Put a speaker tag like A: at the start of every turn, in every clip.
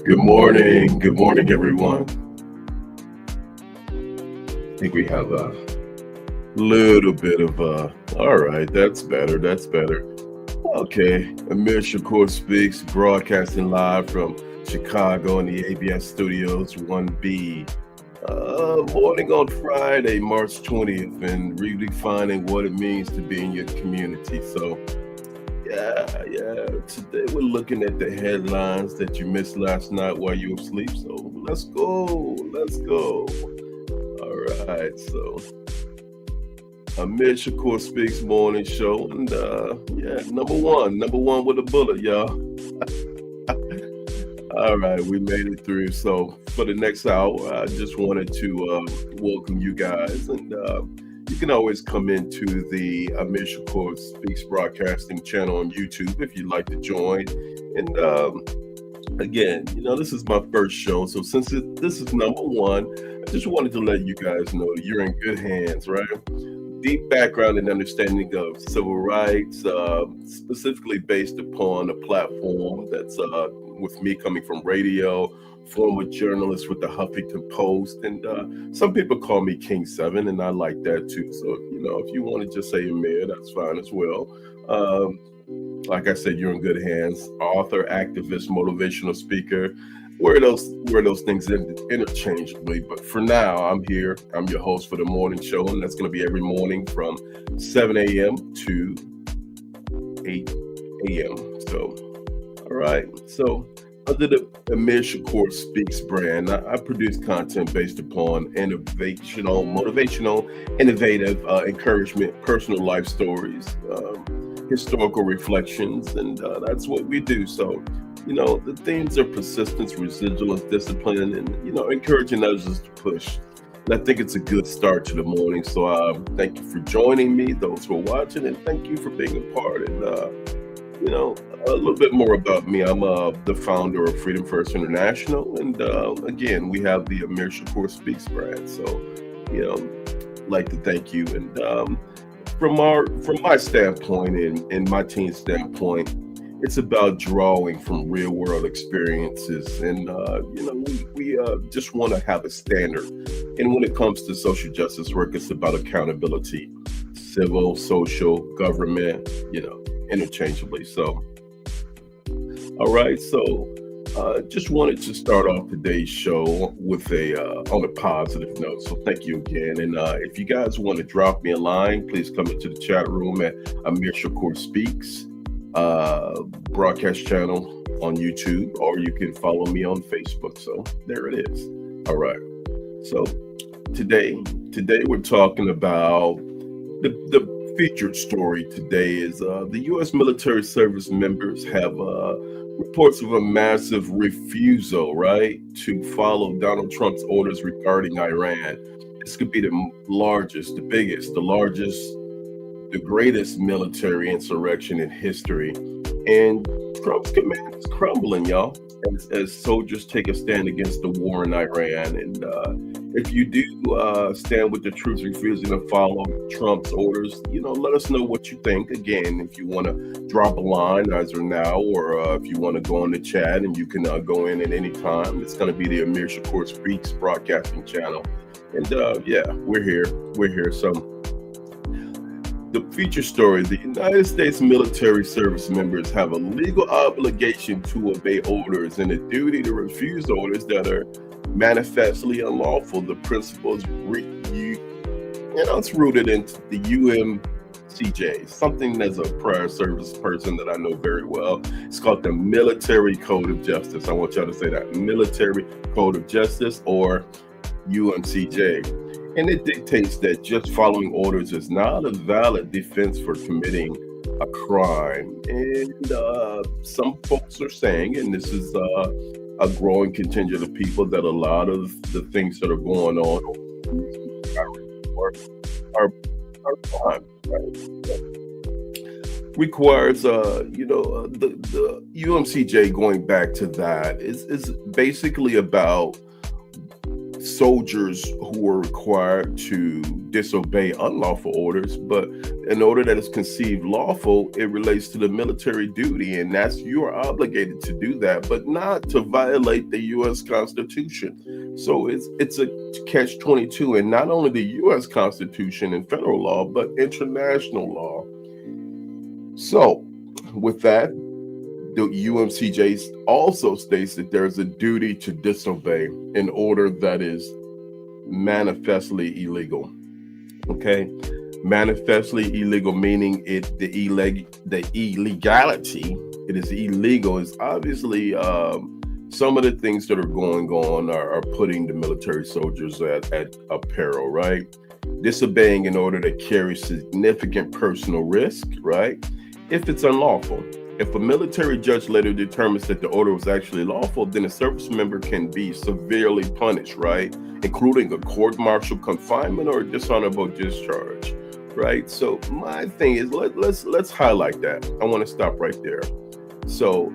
A: Good morning. Good morning, everyone. I think we have a little bit of all right, that's better. That's better. Okay. Amir Shakur speaks, broadcasting live from Chicago in the ABS Studios 1B. Morning on Friday, March 20th, and redefining what it means to be in your community. So, yeah. Today we're looking at the headlines that you missed last night while you were asleep. So let's go. Let's go. All right. So Amir Shakur Speaks morning show. And number one with a bullet, y'all. All right, we made it through. So for the next hour, I just wanted to welcome you guys. And you can always come into the Amir Shakur Speaks broadcasting channel on YouTube if you'd like to join. And again, this is my first show. So since this is number one, I just wanted to let you guys know that you're in good hands, right? Deep background and understanding of civil rights, specifically based upon a platform that's with me coming from radio, former journalist with the Huffington Post, and some people call me King 7, and I like that too. So, if you want to just say Amir, that's fine as well. Like I said, you're in good hands. Author, activist, motivational speaker. Wear those things interchangeably. But for now, I'm here. I'm your host for the morning show, and that's going to be every morning from 7 a.m. to 8 a.m. So, all right. So, under the Amir Shakur Speaks brand, I produce content based upon motivational, innovative encouragement, personal life stories, historical reflections, and that's what we do. So, the themes are persistence, resilience, discipline, and, encouraging others to push. And I think it's a good start to the morning. So thank you for joining me, those who are watching, and thank you for being a part. And, a little bit more about me. I'm the founder of Freedom First International. And again, we have the Amir Shakur Speaks brand. So, I'd like to thank you. And from my standpoint and my team's standpoint, it's about drawing from real world experiences. And, we just want to have a standard. And when it comes to social justice work, it's about accountability, civil, social, government, interchangeably. So, all right. So, just wanted to start off today's show with on a positive note. So thank you again. And if you guys want to drop me a line, please come into the chat room at Amir Shakur Speaks broadcast channel on YouTube, or you can follow me on Facebook. So there it is. All right. So today we're talking about the featured story today is the U.S. military service members have reports of a massive refusal, right, to follow Donald Trump's orders regarding Iran. This could be the largest, the biggest, the largest, the greatest military insurrection in history. And Trump's command is crumbling, y'all, as soldiers take a stand against the war in Iran. And if you do stand with the troops refusing to follow Trump's orders, let us know what you think. Again, if you want to drop a line as of now, or if you want to go on the chat, and you can go in at any time. It's going to be the Amir Shakur Speaks broadcasting channel. And we're here. So the feature story: the United States military service members have a legal obligation to obey orders and a duty to refuse orders that are manifestly unlawful. The principle is it's rooted in the UMCJ, something as a prior service person that I know very well. It's called the Military Code of Justice. I want y'all to say that, Military Code of Justice, or UMCJ. And it dictates that just following orders is not a valid defense for committing a crime. And some folks are saying, and this is a growing contingent of people, that a lot of the things that are going on are crime, right? Requires, the UMCJ, going back to that, is basically about soldiers who were required to disobey unlawful orders, but an order that is conceived lawful, it relates to the military duty, and that's you are obligated to do that, but not to violate the U.S. Constitution. So it's a catch-22, and not only the U.S. Constitution and federal law, but international law. So, with that, the UMCJ also states that there's a duty to disobey an order that is manifestly illegal. Okay, manifestly illegal meaning the illegality. It is illegal. Is obviously some of the things that are going on are putting the military soldiers at a peril, right? Disobeying an order that carries significant personal risk, right? If it's unlawful. If a military judge later determines that the order was actually lawful, then a service member can be severely punished, right? Including a court-martial confinement or dishonorable discharge, right? So my thing is, let's highlight that. I want to stop right there. So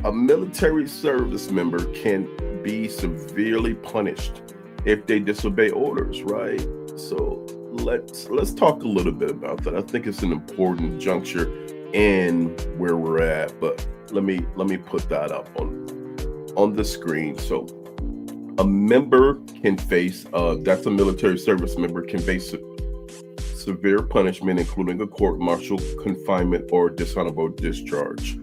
A: a military service member can be severely punished if they disobey orders, right? So let's talk a little bit about that. I think it's an important juncture in where we're at, but let me put that up on the screen. So a member can face that's a military service member can face severe punishment, including a court-martial confinement or dishonorable discharge.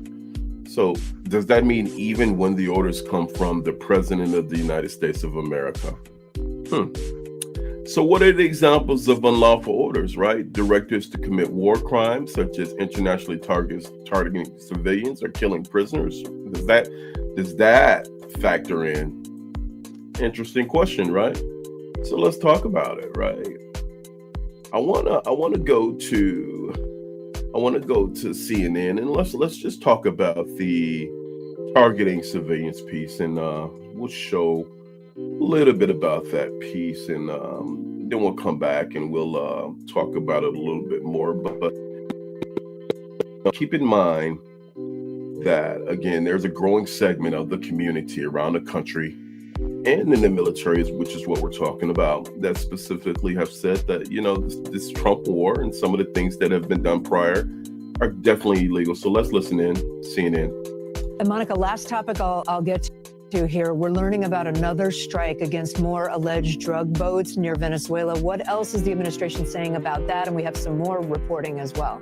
A: So does that mean even when the orders come from the President of the United States of America? So what are the examples of unlawful orders, right? Directives to commit war crimes, such as internationally targeting civilians or killing prisoners. Does that factor in? Interesting question, right? So let's talk about it, right? I wanna go to CNN, and let's just talk about the targeting civilians piece, and we'll show a little bit about that piece, and then we'll come back and we'll talk about it a little bit more. But keep in mind that, again, there's a growing segment of the community around the country and in the military, which is what we're talking about, that specifically have said that, this Trump war and some of the things that have been done prior are definitely illegal. So let's listen in, CNN.
B: And Monica, last topic I'll get to here. We're learning about another strike against more alleged drug boats near Venezuela. What else is the administration saying about that? And we have some more reporting as well.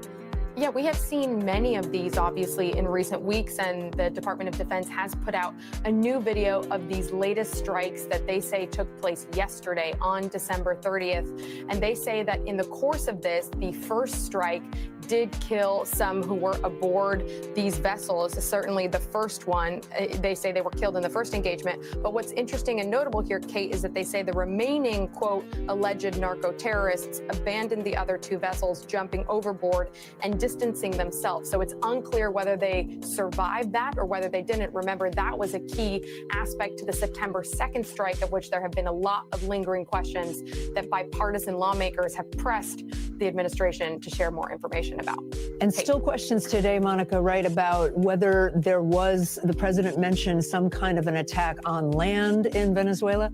C: Yeah, we have seen many of these, obviously, in recent weeks, and the Department of Defense has put out a new video of these latest strikes that they say took place yesterday on December 30th. And they say that in the course of this, the first strike did kill some who were aboard these vessels. Certainly the first one, they say they were killed in the first engagement. But what's interesting and notable here, Kate, is that they say the remaining, quote, alleged narco-terrorists abandoned the other two vessels, jumping overboard and distancing themselves. So it's unclear whether they survived that or whether they didn't. Remember, that was a key aspect to the September 2nd strike, of which there have been a lot of lingering questions that bipartisan lawmakers have pressed the administration to share more information about.
B: And still questions today, Monica, right, about whether the president mentioned some kind of an attack on land in Venezuela?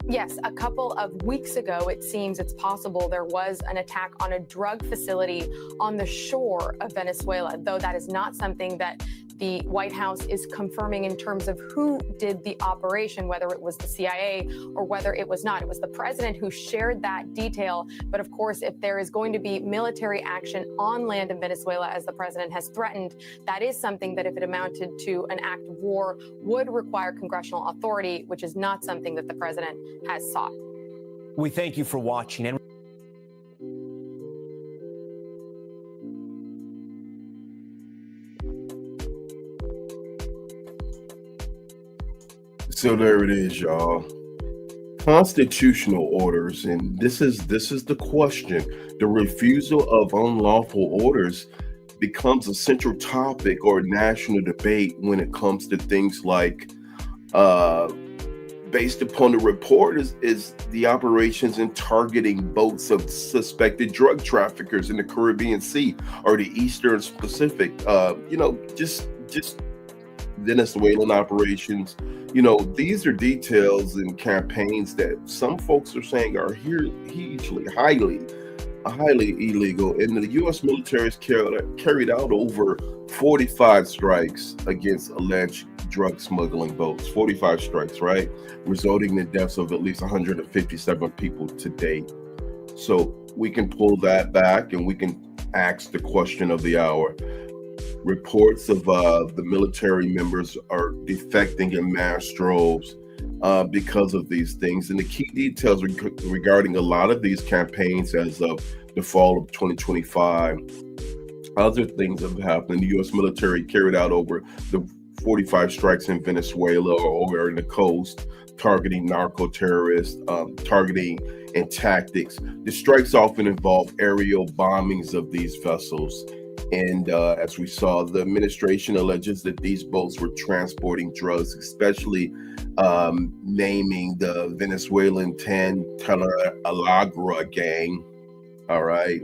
C: Yes, a couple of weeks ago, it seems it's possible there was an attack on a drug facility on the shore of Venezuela, though that is not something that the White House is confirming in terms of who did the operation, whether it was the CIA or whether it was not. It was the president who shared that detail. But of course, if there is going to be military action on land in Venezuela, as the president has threatened, that is something that, if it amounted to an act of war, would require congressional authority, which is not something that the president has sought.
D: We thank you for watching. And
A: so there it is, y'all. Constitutional orders, and this is the question. The refusal of unlawful orders becomes a central topic or national debate when it comes to things like, based upon the report, is the operations in targeting boats of suspected drug traffickers in the Caribbean Sea or the Eastern Pacific. Just Venezuelan operations. These are details and campaigns that some folks are saying are here hugely, highly illegal. And the U.S. military has carried out over 45 strikes against alleged drug smuggling boats. 45 strikes, right? Resulting in the deaths of at least 157 people to date. So we can pull that back and we can ask the question of the hour. Reports of the military members are defecting in mass droves because of these things. And the key details regarding a lot of these campaigns as of the fall of 2025, other things have happened. The U.S. military carried out over the 45 strikes in Venezuela or in the coast, targeting narco terrorists, targeting and tactics. The strikes often involve aerial bombings of these vessels. And as we saw, the administration alleges that these boats were transporting drugs, especially naming the Venezuelan Tan Alagra gang, all right,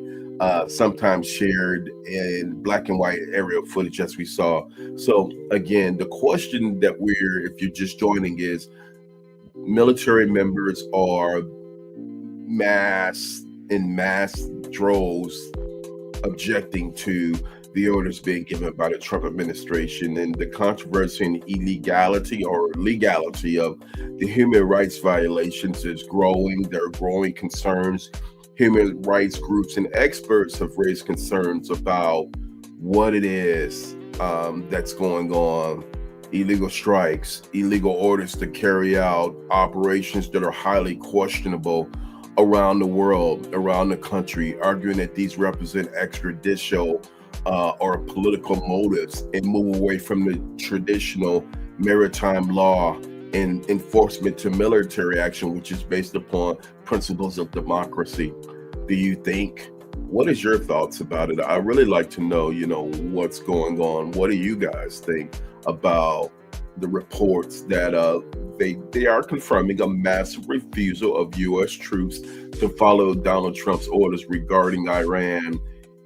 A: sometimes shared in black and white aerial footage as we saw. So again, the question that if you're just joining, is military members are mass droves objecting to the orders being given by the Trump administration, and the controversy and illegality or legality of the human rights violations is growing. There are growing concerns. Human rights groups and experts have raised concerns about what it is that's going on. Illegal strikes, illegal orders to carry out operations that are highly questionable around the world, around the country, arguing that these represent extrajudicial or political motives and move away from the traditional maritime law and enforcement to military action, which is based upon principles of democracy. Do you think? What is your thoughts about it? I really like to know, what's going on. What do you guys think about the reports that they are confirming a massive refusal of U.S. troops to follow Donald Trump's orders regarding Iran?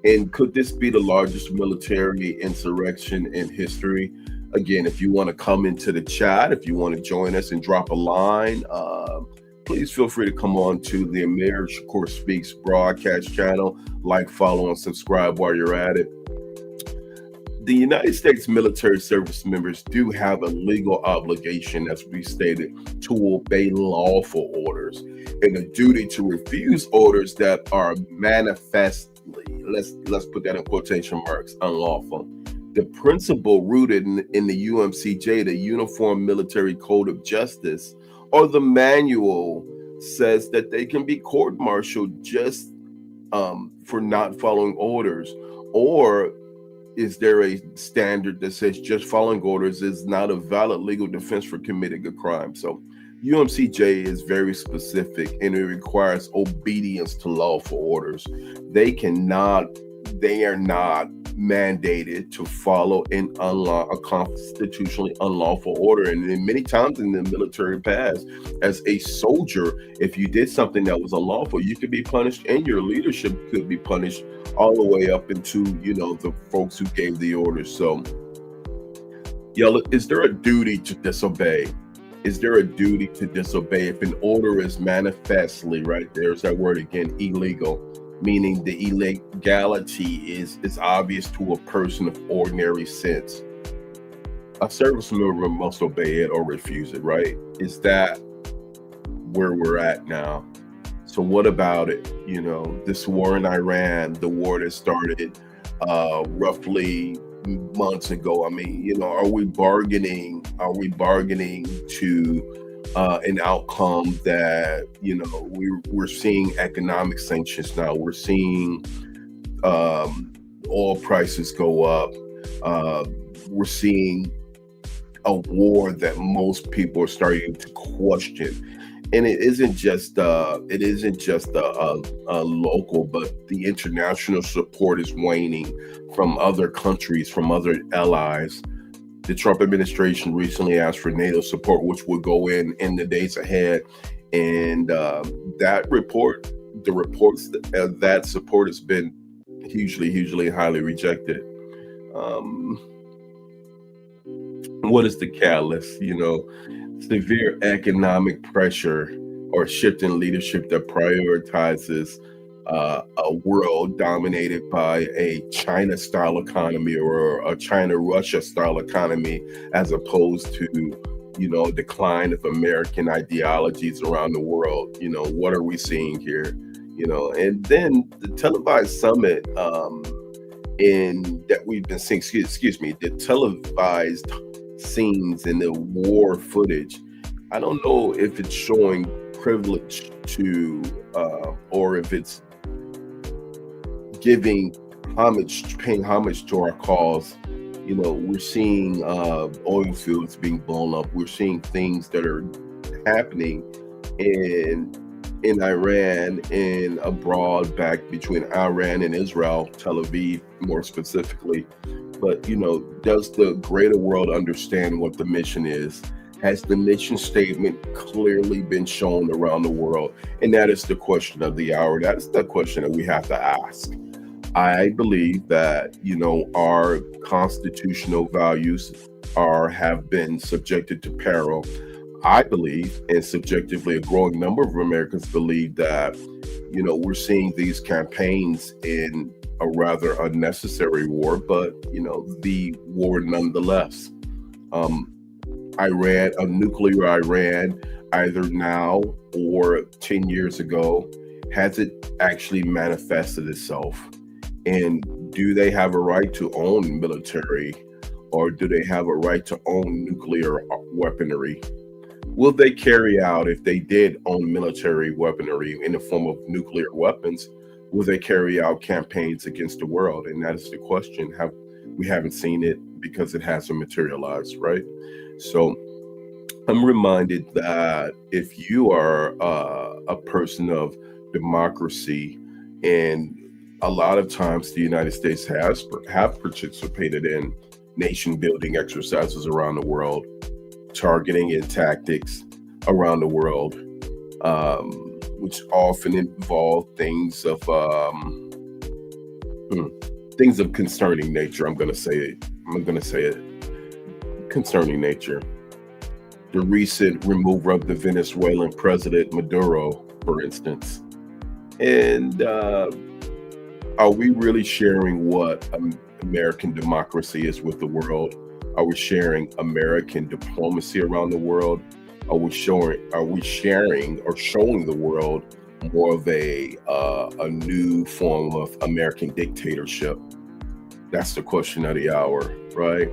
A: And could this be the largest military insurrection in history? Again, if you want to come into the chat, if you want to join us and drop a line, please feel free to come on to the Amir Shakur Speaks broadcast channel. Like, follow, and subscribe while you're at it. The United States military service members do have a legal obligation, as we stated, to obey lawful orders and a duty to refuse orders that are manifestly, let's put that in quotation marks, unlawful. The principle rooted in the UMCJ, the Uniform Military Code of Justice, or the manual, says that they can be court-martialed just for not following orders. Or is there a standard that says just following orders is not a valid legal defense for committing a crime? So UMCJ is very specific, and it requires obedience to lawful orders. They are not mandated to follow a constitutionally unlawful order. And then many times in the military past, as a soldier, if you did something that was unlawful, you could be punished, and your leadership could be punished, all the way up into, the folks who gave the orders. So, is there a duty to disobey? Is there a duty to disobey if an order is manifestly, right, there's that word again, illegal, meaning the illegality is obvious to a person of ordinary sense? A service member must obey it or refuse it, right? Is that where we're at now? So what about it? This war in Iran, the war that started roughly months ago. I mean, are we bargaining to an outcome that, we're seeing economic sanctions now. We're seeing oil prices go up. We're seeing a war that most people are starting to question. And it isn't just a local, but the international support is waning from other countries, from other allies. The Trump administration recently asked for NATO support, which will go in the days ahead. And the reports that support has been hugely, highly rejected. What is the catalyst? Severe economic pressure or shift in leadership that prioritizes a world dominated by a China style economy or a China Russia style economy, as opposed to, decline of American ideologies around the world. What are we seeing here? And then the televised summit in that we've been seeing, excuse me, the televised scenes and the war footage. I don't know if it's showing privilege to, or if it's paying homage to our cause. We're seeing oil fields being blown up. We're seeing things that are happening in Iran and abroad, back between Iran and Israel, Tel Aviv more specifically. But, does the greater world understand what the mission is? Has the mission statement clearly been shown around the world? And that is the question of the hour. That is the question that we have to ask. I believe that, our constitutional values have been subjected to peril. I believe, and subjectively a growing number of Americans believe, that, we're seeing these campaigns in a rather unnecessary war, but, the war nonetheless. Iran, a nuclear Iran, either now or 10 years ago, has it actually manifested itself? And do they have a right to own military, or do they have a right to own nuclear weaponry? Will they carry out, if they did own military weaponry in the form of nuclear weapons, will they carry out campaigns against the world? And that is the question. We haven't seen it because it hasn't materialized, right? So I'm reminded that if you are a person of democracy, and a lot of times the United States have participated in nation building exercises around the world, targeting and tactics around the world, which often involve things of concerning nature. I'm going to say it. Concerning nature. The recent removal of the Venezuelan president Maduro, for instance. And are we really sharing what American democracy is with the world? Are we sharing American diplomacy around the world? Are we sharing or showing the world more of a new form of American dictatorship? That's the question of the hour, right?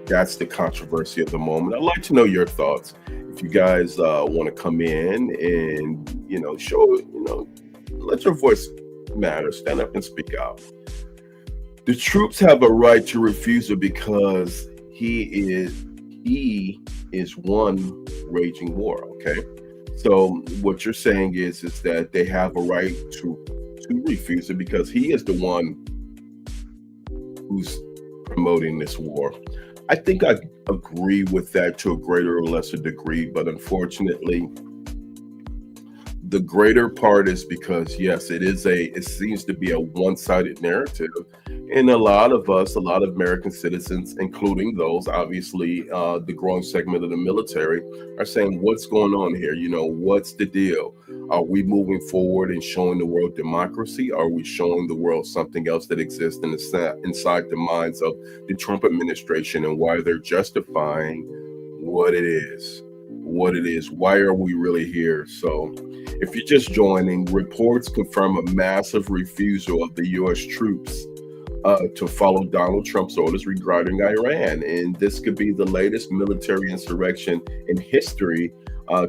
A: That's the controversy of the moment. I'd like to know your thoughts. If you guys want to come in and, show, let your voice matter. Stand up and speak out. The troops have a right to refusal because he is one raging war. Okay, so what you're saying is that they have a right to refuse it because he is the one who's promoting this war. I think I agree with that to a greater or lesser degree, but unfortunately, the greater part is because, yes, it seems to be a one-sided narrative. And a lot of American citizens, including those, obviously, the growing segment of the military, are saying, what's going on here? What's the deal? Are we moving forward and showing the world democracy? Are we showing the world something else that exists inside the minds of the Trump administration, and why they're justifying what it is? Why are we really here? So if you're just joining, reports confirm a massive refusal of the U.S. troops to follow Donald Trump's orders regarding Iran. And this could be the latest military insurrection in history.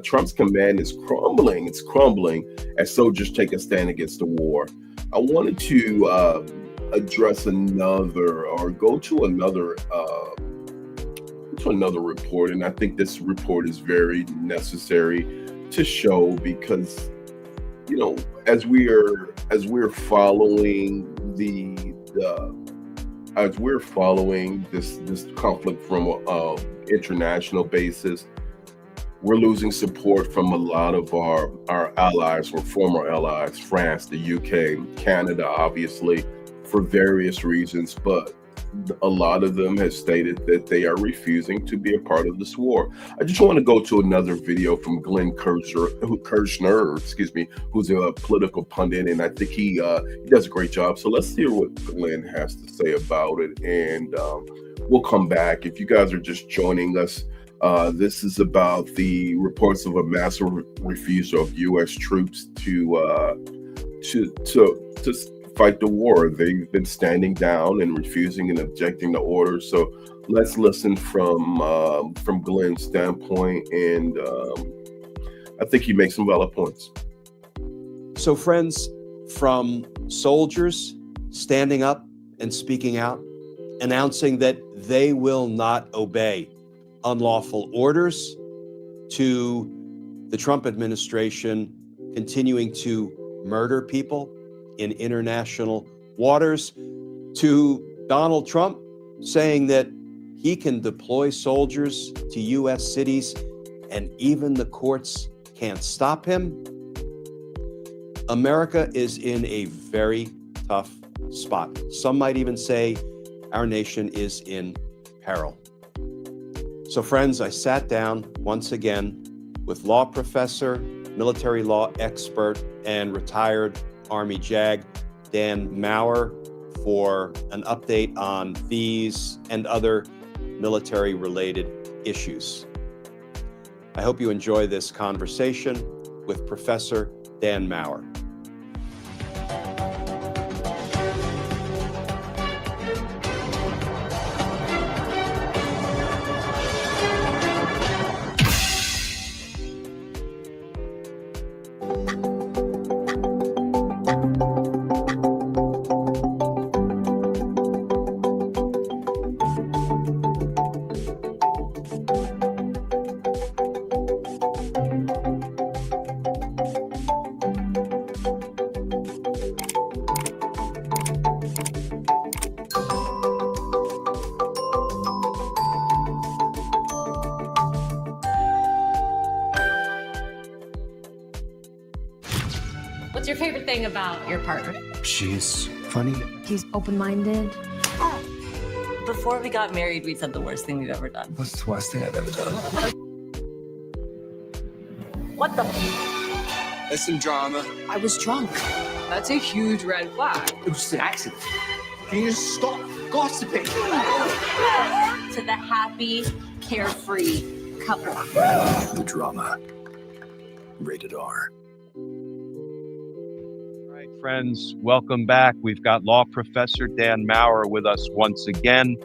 A: Trump's command is crumbling. It's crumbling as soldiers take a stand against the war. I wanted to address go to another report, and I think this report is very necessary to show because, as we're following this conflict from an international basis, we're losing support from a lot of our allies or former allies, France, the UK, Canada, obviously, for various reasons. But a lot of them have stated that they are refusing to be a part of this war. I just want to go to another video from Glenn Kirshner, who's a political pundit, and I think he does a great job. So let's hear what Glenn has to say about it, and we'll come back. If you guys are just joining us, this is about the reports of a massive refusal of U.S. troops to fight the war. They've been standing down and refusing and objecting to orders. So let's listen from Glenn's standpoint, and I think he makes some valid points.
E: So, friends, from soldiers standing up and speaking out, announcing that they will not obey unlawful orders, to the Trump administration continuing to murder people in international waters, to Donald Trump saying that he can deploy soldiers to U.S. cities and even the courts can't stop him. America is in a very tough spot. Some might even say our nation is in peril. So friends, I sat down once again with law professor, military law expert, and retired Army JAG, Dan Maurer, for an update on these and other military-related issues. I hope you enjoy this conversation with Professor Dan Maurer.
F: What's your favorite thing about your partner?
G: She's funny.
H: He's open-minded.
F: Before we got married, we said the worst thing we've ever done.
G: What's the worst thing I've ever done?
F: What the?
G: There's some drama.
H: I was drunk.
I: That's a huge red flag.
G: It was just an accident. Can you just stop gossiping?
F: To the happy, carefree couple.
G: The drama. Rated R.
J: All right, friends, welcome back. We've got law professor Dan Maurer with us once again,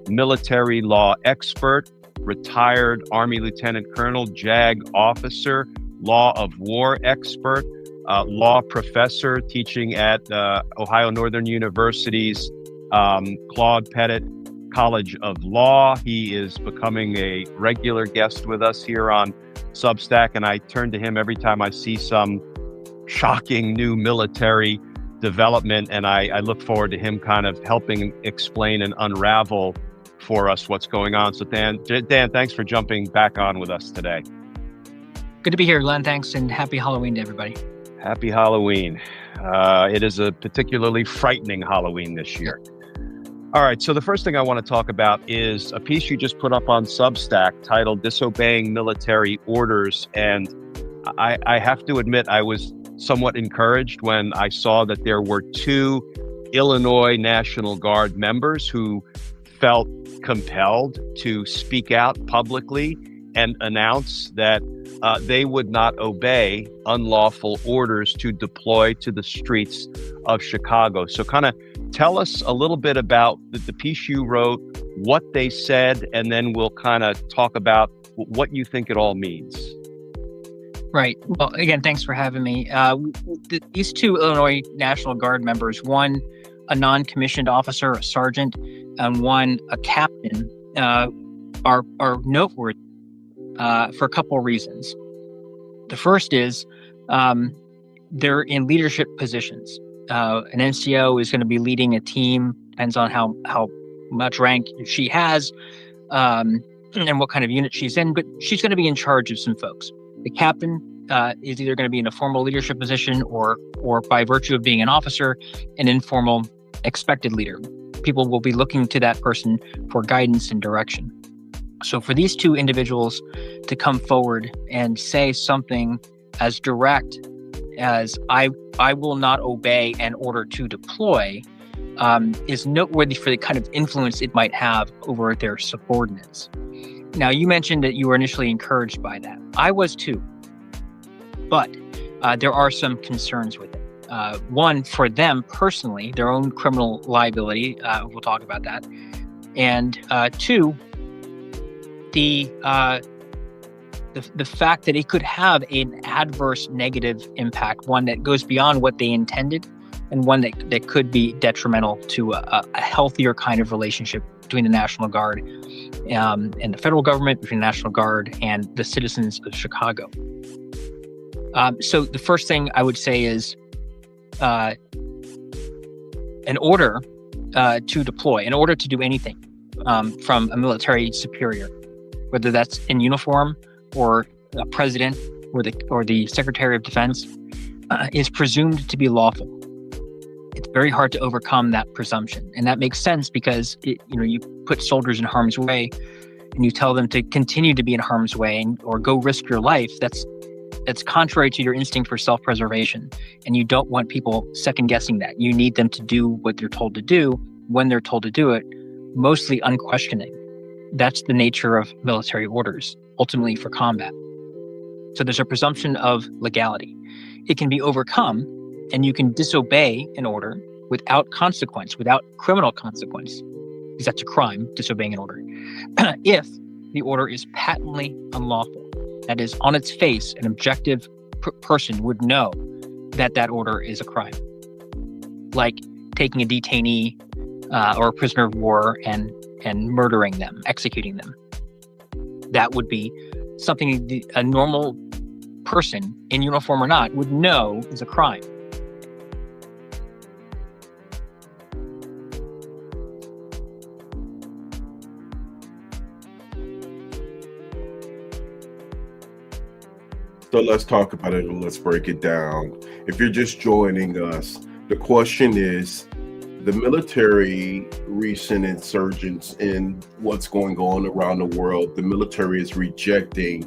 J: military law expert, retired Army Lieutenant Colonel, JAG officer, law of war expert, law professor teaching at Ohio Northern University's Claude Pettit College of Law. He is becoming a regular guest with us here on Substack, and I turn to him every time I see some shocking new military development, and I look forward to him kind of helping explain and unravel for us what's going on. So Dan, thanks for jumping back on with us today.
K: Good to be here, Glenn. Thanks, and happy Halloween to everybody.
J: Happy Halloween. It is a particularly frightening Halloween this year. All right, so the first thing I want to talk about is a piece you just put up on Substack titled Disobeying Military Orders. And I have to admit, I was somewhat encouraged when I saw that there were 2 Illinois National Guard members who felt compelled to speak out publicly and announce that they would not obey unlawful orders to deploy to the streets of Chicago. So kind of tell us a little bit about the piece you wrote, what they said, and then we'll kind of talk about what you think it all means.
K: Right. Well, again, thanks for having me. These 2 Illinois National Guard members, one a non-commissioned officer, a sergeant, and one a captain, are noteworthy for a couple of reasons. The first is they're in leadership positions. An NCO is going to be leading a team, depends on how much rank she has and what kind of unit she's in, but she's going to be in charge of some folks. The captain is either going to be in a formal leadership position or by virtue of being an officer, an informal expected leader. people will be looking to that person for guidance and direction. So for these two individuals to come forward and say something as direct as I will not obey an order to deploy is noteworthy for the kind of influence it might have over their subordinates. Now, you mentioned that you were initially encouraged by that. I was too, but there are some concerns with it. One, for them personally, their own criminal liability. We'll talk about that. And two, the fact that it could have an adverse negative impact, one that goes beyond what they intended, and one that could be detrimental to a healthier kind of relationship between the National Guard and the federal government, between the National Guard and the citizens of Chicago. So the first thing I would say is an order to deploy, an order to do anything from a military superior, whether that's in uniform or a president or the Secretary of Defense, is presumed to be lawful. It's very hard to overcome that presumption, and that makes sense because you put soldiers in harm's way, and you tell them to continue to be in harm's way or go risk your life. That's contrary to your instinct for self-preservation, and you don't want people second-guessing that. You need them to do what they're told to do when they're told to do it, mostly unquestioning. That's the nature of military orders, ultimately for combat. So there's a presumption of legality. It can be overcome, and you can disobey an order without consequence, without criminal consequence, because that's a crime, disobeying an order, if the order is patently unlawful. That is, on its face, an objective person would know that order is a crime. Like taking a detainee or a prisoner of war and murdering them, executing them. That would be something a normal person, in uniform or not, would know is a crime.
A: So let's talk about it and let's break it down. If you're just joining us, the question is, the military recent insurgents in what's going on around the world, the military is rejecting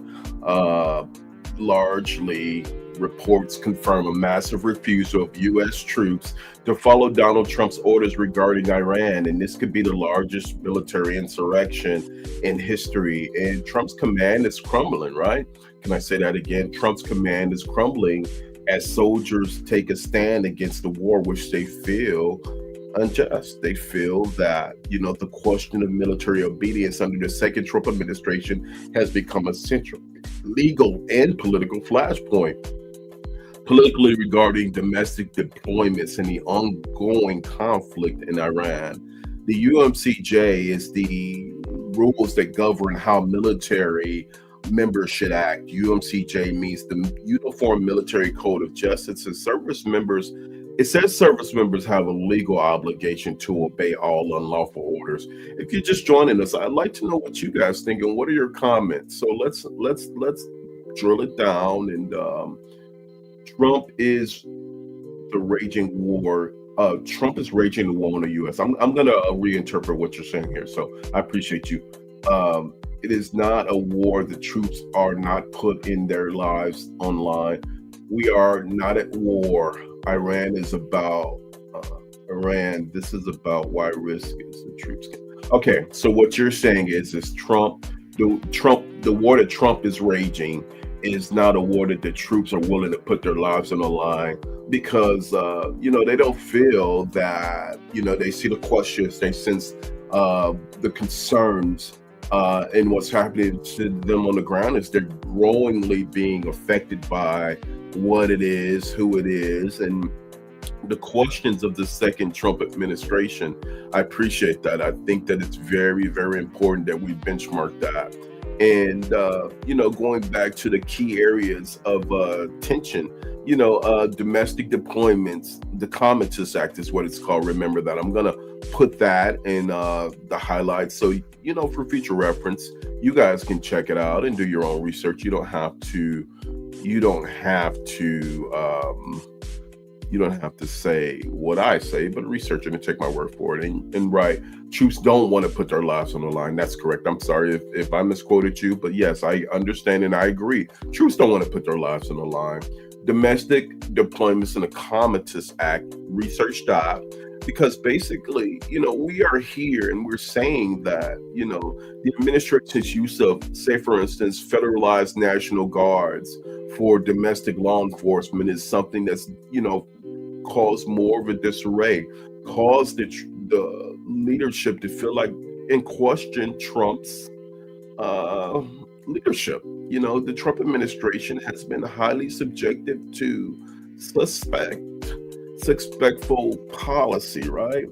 A: largely reports confirm a massive refusal of U.S. troops to follow Donald Trump's orders regarding Iran. And this could be the largest military insurrection in history. And Trump's command is crumbling, right? Can I say that again? Trump's command is crumbling as soldiers take a stand against the war, which they feel unjust. They feel that, the question of military obedience under the second Trump administration has become a central legal and political flashpoint. Politically, regarding domestic deployments and the ongoing conflict in Iran, the UMCJ is the rules that govern how military members should act. UMCJ means the Uniform Military Code of Justice, and service members, it says service members have a legal obligation to obey all unlawful orders. If you're just joining us, I'd like to know what you guys think and what are your comments. So let's drill it down. And Trump is the raging war. Trump is raging the war on the U.S. I'm going to reinterpret what you're saying here. So I appreciate you. It is not a war. The troops are not put in their lives online. We are not at war. Iran is about Iran. This is about why risk is the troops. Okay, so what you're saying is Trump, the war that Trump is raging is not a war that the troops are willing to put their lives on the line because they don't feel that they see the questions, they sense the concerns. And what's happening to them on the ground is they're growingly being affected by what it is, who it is, and the questions of the second Trump administration. I appreciate that. I think that it's very, very important that we benchmark that. And, going back to the key areas of tension, domestic deployments, the Commonwealth Act is what it's called. Remember that. I'm going to put that in the highlights. So, for future reference, you guys can check it out and do your own research. You don't have to You don't have to say what I say, but research it and take my word for it. And right, troops don't want to put their lives on the line. That's correct. I'm sorry if I misquoted you, but yes, I understand and I agree. Troops don't want to put their lives on the line. Domestic deployments in the Commodities Act, research that, because basically, we are here and we're saying that, the administration's use of, say, for instance, federalized National Guards for domestic law enforcement is something that's, caused more of a disarray, caused the leadership to feel like and question Trump's leadership. The Trump administration has been highly subjective to suspectful policy, right?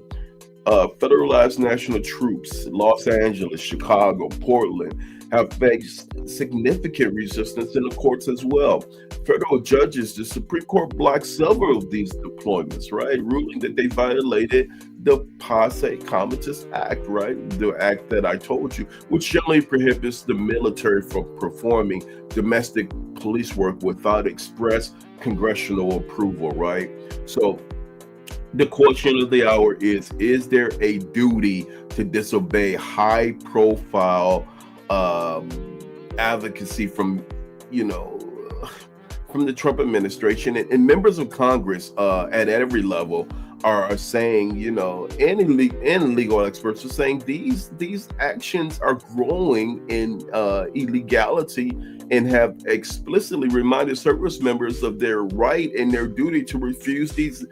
A: Federalized national troops, Los Angeles, Chicago, Portland, have faced significant resistance in the courts as well. Federal judges, the Supreme Court blocked several of these deployments, right? Ruling that they violated the Commodities Act, right? The act that I told you, which generally prohibits the military from performing domestic police work without express congressional approval, right? So the question of the hour is there a duty to disobey high profile advocacy from the Trump administration, and members of Congress at every level are saying, and legal experts are saying these actions are growing in illegality, and have explicitly reminded service members of their right and their duty to refuse these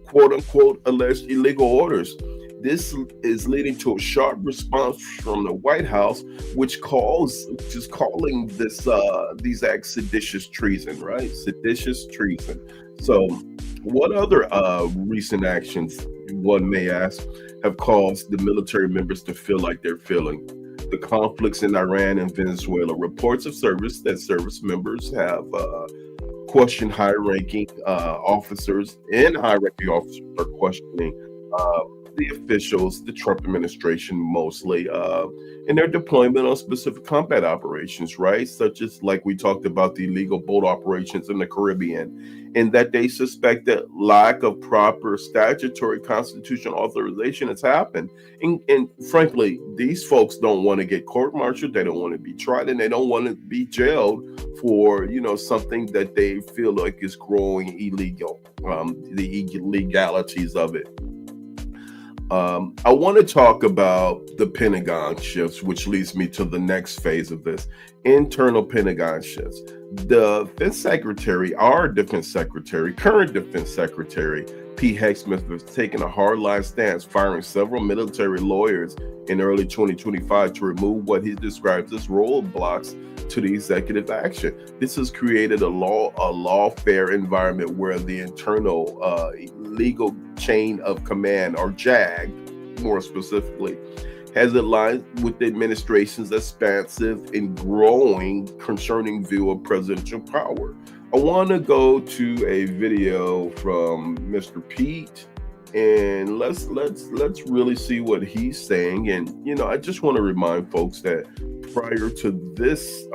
A: quote unquote alleged illegal orders. This is leading to a sharp response from the White House, which is calling these acts seditious treason, right? Seditious treason. So what other recent actions, one may ask, have caused the military members to feel like they're feeling? The conflicts in Iran and Venezuela. Reports of service that service members have questioned high-ranking officers, and high-ranking officers are questioning the officials, the Trump administration mostly, in their deployment on specific combat operations, right? Such as, like we talked about, the illegal boat operations in the Caribbean, and that they suspect that lack of proper statutory constitutional authorization has happened. And frankly, these folks don't want to get court-martialed, they don't want to be tried, and they don't want to be jailed for, something that they feel like is growing illegal, the illegalities of it. I want to talk about the Pentagon shifts, which leads me to the next phase of this. Internal Pentagon shifts. The Defense Secretary, our Defense Secretary, current Defense Secretary, Pete Hegseth, has taken a hardline stance, firing several military lawyers in early 2025 to remove what he describes as roadblocks to the executive action. This has created a lawfare environment where the internal legal chain of command, or JAG, more specifically, has aligned with the administration's expansive and growing concerning view of presidential power. I want to go to a video from Mr. Pete, and let's really see what he's saying. And I just want to remind folks that prior to this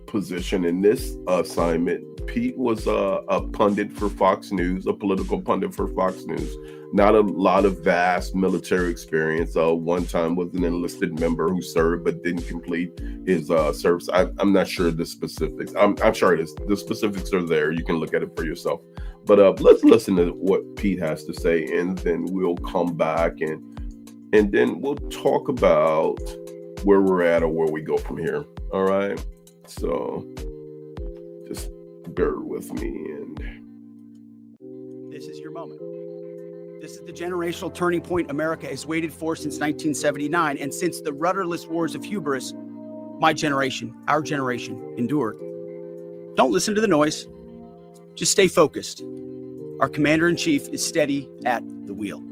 A: position in this assignment, Pete was a pundit for Fox News, a political pundit for Fox News. Not a lot of vast military experience. One time was an enlisted member who served but didn't complete his service. I'm not sure the specifics. I'm sure the specifics are there. You can look at it for yourself. But let's listen to what Pete has to say, and then we'll come back and then we'll talk about where we're at or where we go from here. All right. So just bear with me. And
L: this is your moment. This is the generational turning point America has waited for since 1979. And since the rudderless wars of hubris, my generation, our generation, endured. Don't listen to the noise. Just stay focused. Our commander-in-chief is steady at the wheel.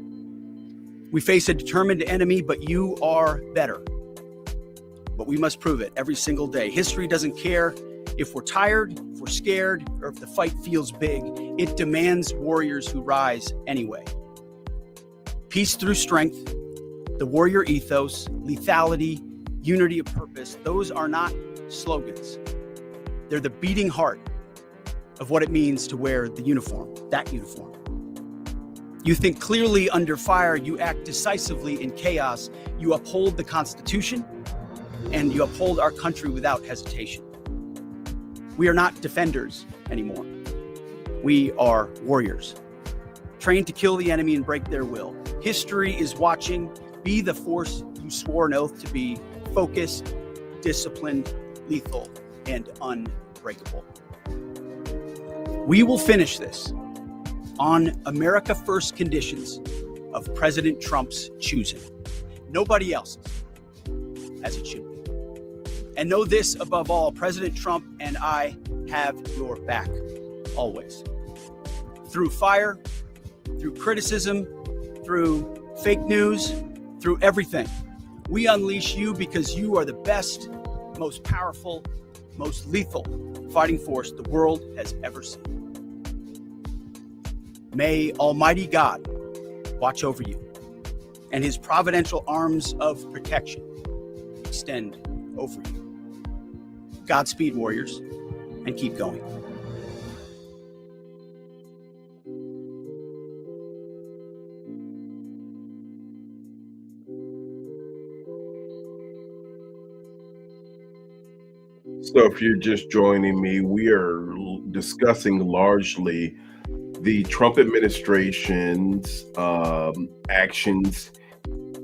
L: We face a determined enemy, but you are better. But we must prove it every single day. History doesn't care if we're tired, if we're scared, or if the fight feels big. It demands warriors who rise anyway. Peace through strength, the warrior ethos, lethality, unity of purpose, those are not slogans. They're the beating heart of what it means to wear the uniform, that uniform. You think clearly under fire, you act decisively in chaos, you uphold the Constitution, and you uphold our country without hesitation. We are not defenders anymore. We are warriors, trained to kill the enemy and break their will. History is watching. Be the force you swore an oath to be: focused, disciplined, lethal, and unbreakable. We will finish this on America First conditions of President Trump's choosing. Nobody else's, as it should be. And know this above all, President Trump and I have your back, always. Through fire, through criticism, through fake news, through everything. We unleash you because you are the best, most powerful, most lethal fighting force the world has ever seen. May Almighty God watch over you and his providential arms of protection extend over you. Godspeed, warriors, and keep going.
A: So if you're just joining me, we are discussing largely the Trump administration's actions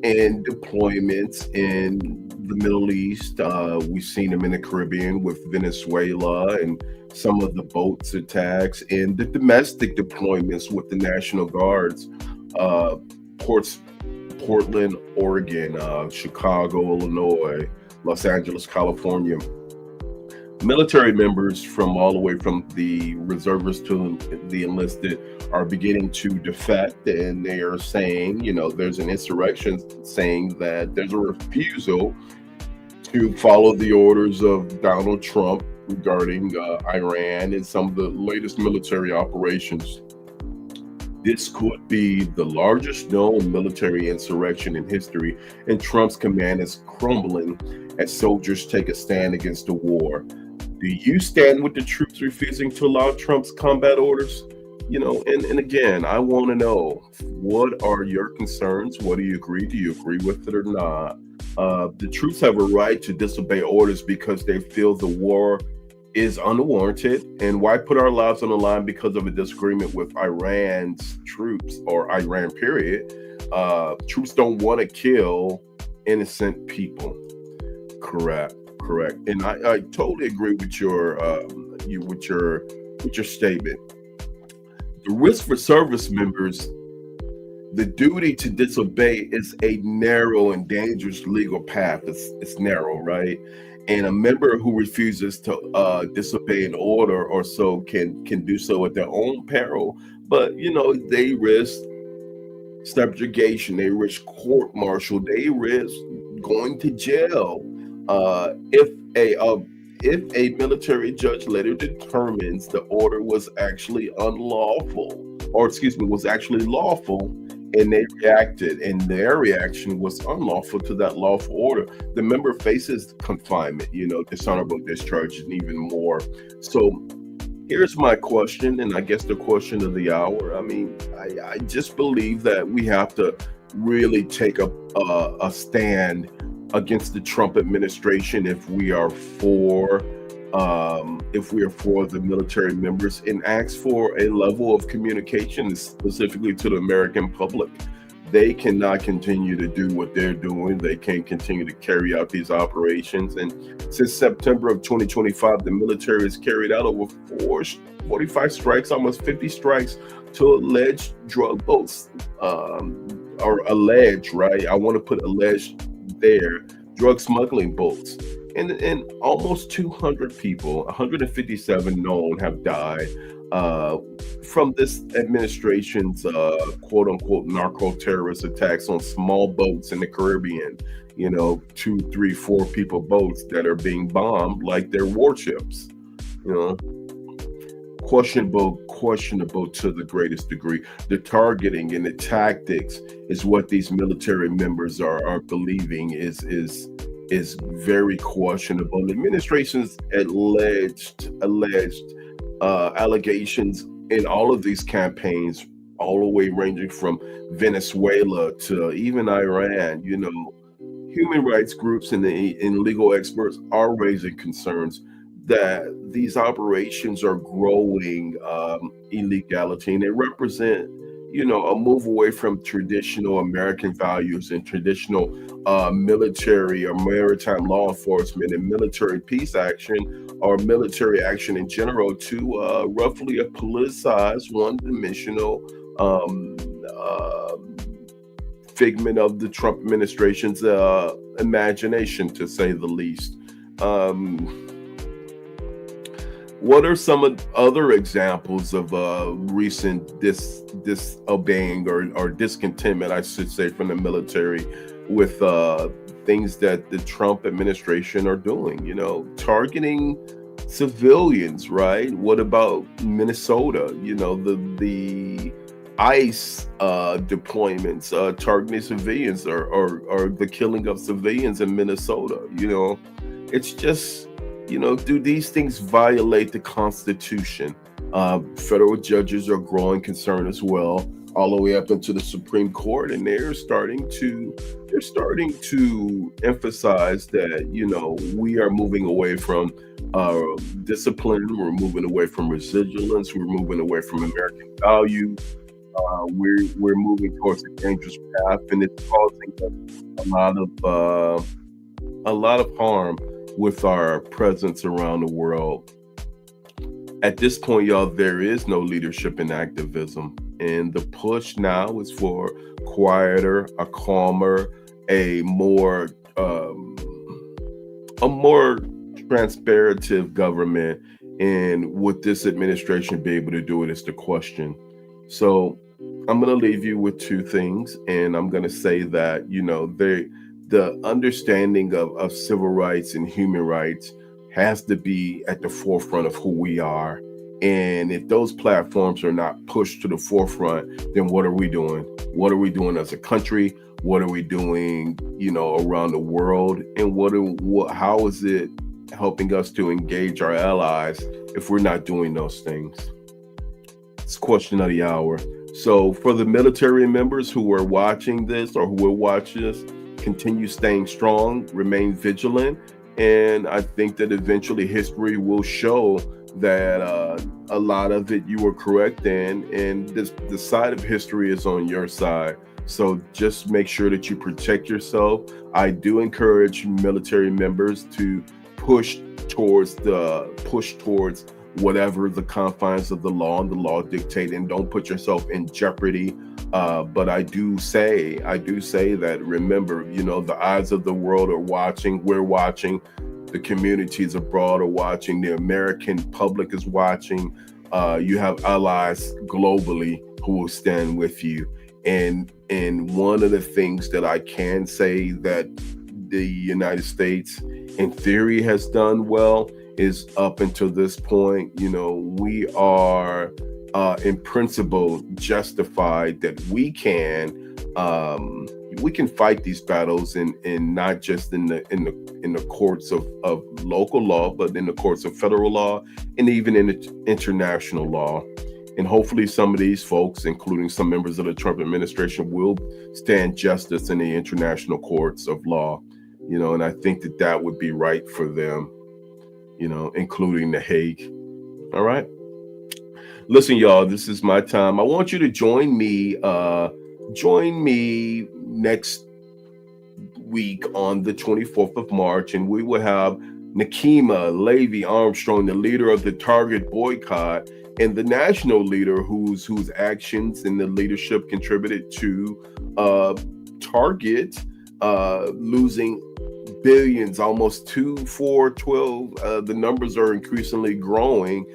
A: and deployments in the Middle East. We've seen them in the Caribbean with Venezuela and some of the boats attacks, and the domestic deployments with the National Guards, Portland, Oregon, Chicago, Illinois, Los Angeles, California. Military members from all the way from the reservists to the enlisted are beginning to defect, and they are saying, there's an insurrection saying that there's a refusal to follow the orders of Donald Trump regarding Iran and some of the latest military operations. This could be the largest known military insurrection in history, and Trump's command is crumbling as soldiers take a stand against the war. Do you stand with the troops refusing to allow Trump's combat orders? And again, I want to know, what are your concerns? What do you agree? Do you agree with it or not? The troops have a right to disobey orders because they feel the war is unwarranted. And why put our lives on the line because of a disagreement with Iran's troops or Iran, period? Troops don't want to kill innocent people. Correct. And I totally agree with your statement. The risk for service members, the duty to disobey is a narrow and dangerous legal path. It's narrow, right? And a member who refuses to disobey an order or so can do so at their own peril. But they risk subjugation, they risk court-martial, they risk going to jail. If a military judge later determines the order was actually was actually lawful, and they reacted, and their reaction was unlawful to that lawful order, the member faces confinement, dishonorable discharge, and even more. So here's my question, and I guess the question of the hour. I just believe that we have to really take a stand against the Trump administration if we are for the military members, and ask for a level of communication specifically to the American public. They cannot continue to do what they're doing. They can't continue to carry out these operations. And since September of 2025, the military has carried out over 45 strikes, almost 50 strikes to alleged drug boats, or alleged, right? I want to put alleged there, drug smuggling boats. And almost 200 people, 157 known, have died from this administration's quote unquote narco-terrorist attacks on small boats in the Caribbean. 2, 3, 4 people boats that are being bombed like they're warships. Questionable to the greatest degree. The targeting and the tactics is what these military members are believing is very questionable. The administration's alleged allegations in all of these campaigns, all the way ranging from Venezuela to even Iran. Human rights groups and legal experts are raising concerns that these operations are growing illegality, and they represent, a move away from traditional American values and traditional military or maritime law enforcement and military peace action or military action in general to roughly a politicized, one-dimensional figment of the Trump administration's imagination, to say the least. What are some other examples of recent disobeying or discontentment, I should say, from the military with things that the Trump administration are doing? Targeting civilians, right? What about Minnesota? The ICE deployments targeting civilians or the killing of civilians in Minnesota. It's just, do these things violate the Constitution? Federal judges are growing concern as well, all the way up into the Supreme Court, and they're starting to emphasize that we are moving away from discipline, we're moving away from resilience, we're moving away from American values. We're moving towards a dangerous path, and it's causing a lot of harm with our presence around the world. At this point, y'all, there is no leadership in activism, and the push now is for quieter, a calmer, a more transparent government. And would this administration be able to do it is the question. So I'm going to leave you with two things, and I'm going to say that, the understanding of civil rights and human rights has to be at the forefront of who we are. And if those platforms are not pushed to the forefront, then what are we doing? What are we doing as a country? What are we doing, around the world? And how is it helping us to engage our allies if we're not doing those things? It's question of the hour. So for the military members who are watching this or who will watch this, continue staying strong, remain vigilant. And I think that eventually history will show that a lot of it you were correct in, and the side of history is on your side. So just make sure that you protect yourself. I do encourage military members to push towards whatever the confines of the law and the law dictate, and don't put yourself in jeopardy. But I do say that, remember, the eyes of the world are watching. We're watching. The communities abroad are watching. The American public is watching. You have allies globally who will stand with you. And one of the things that I can say that the United States, in theory, has done well is up until this point, we are in principle justified that we can fight these battles in not just in the courts of local law, but in the courts of federal law and even in international law. And hopefully some of these folks, including some members of the Trump administration, will stand justice in the international courts of law, and I think that would be right for them, including The Hague. All right. Listen, y'all, this is my time. I want you to join me next week on the 24th of March, and we will have Nikema Levy Armstrong, the leader of the Target boycott, and the national leader whose actions and the leadership contributed to Target losing billions, almost 2, 4, 12. The numbers are increasingly growing,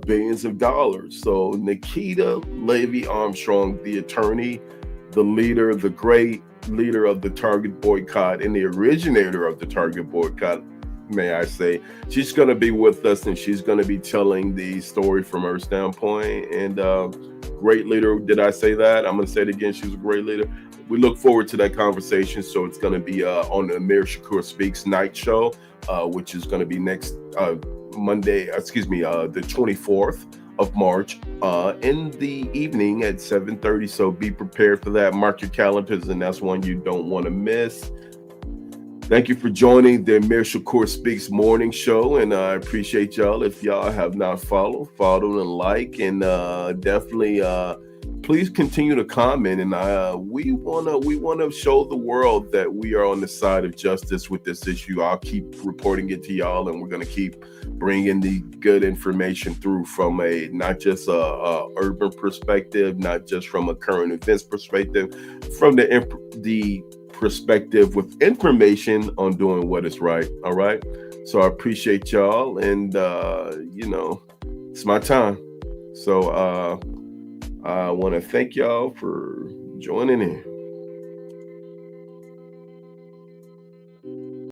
A: billions of dollars. So Nikema Levy Armstrong, the attorney, the leader, the great leader of the Target boycott and the originator of the Target boycott, may I say, she's going to be with us, and she's going to be telling the story from her standpoint. And great leader. Did I say that? I'm going to say it again. She's a great leader. We look forward to that conversation. So it's going to be on the Amir Shakur Speaks night show, which is going to be next the 24th of March in the evening at 7:30. So be prepared for that. Mark your calendars, and that's one you don't want to miss. Thank you for joining the Amir Shakur Speaks morning show, and I appreciate y'all. If y'all have not follow and like, and definitely please continue to comment. And we wanna show the world that we are on the side of justice with this issue. I'll keep reporting it to y'all, and we're gonna keep bringing the good information through from a not just a urban perspective, not just from a current events perspective, from the perspective with information on doing what is right. All right. So I appreciate y'all, and it's my time. So I want to thank y'all for joining in.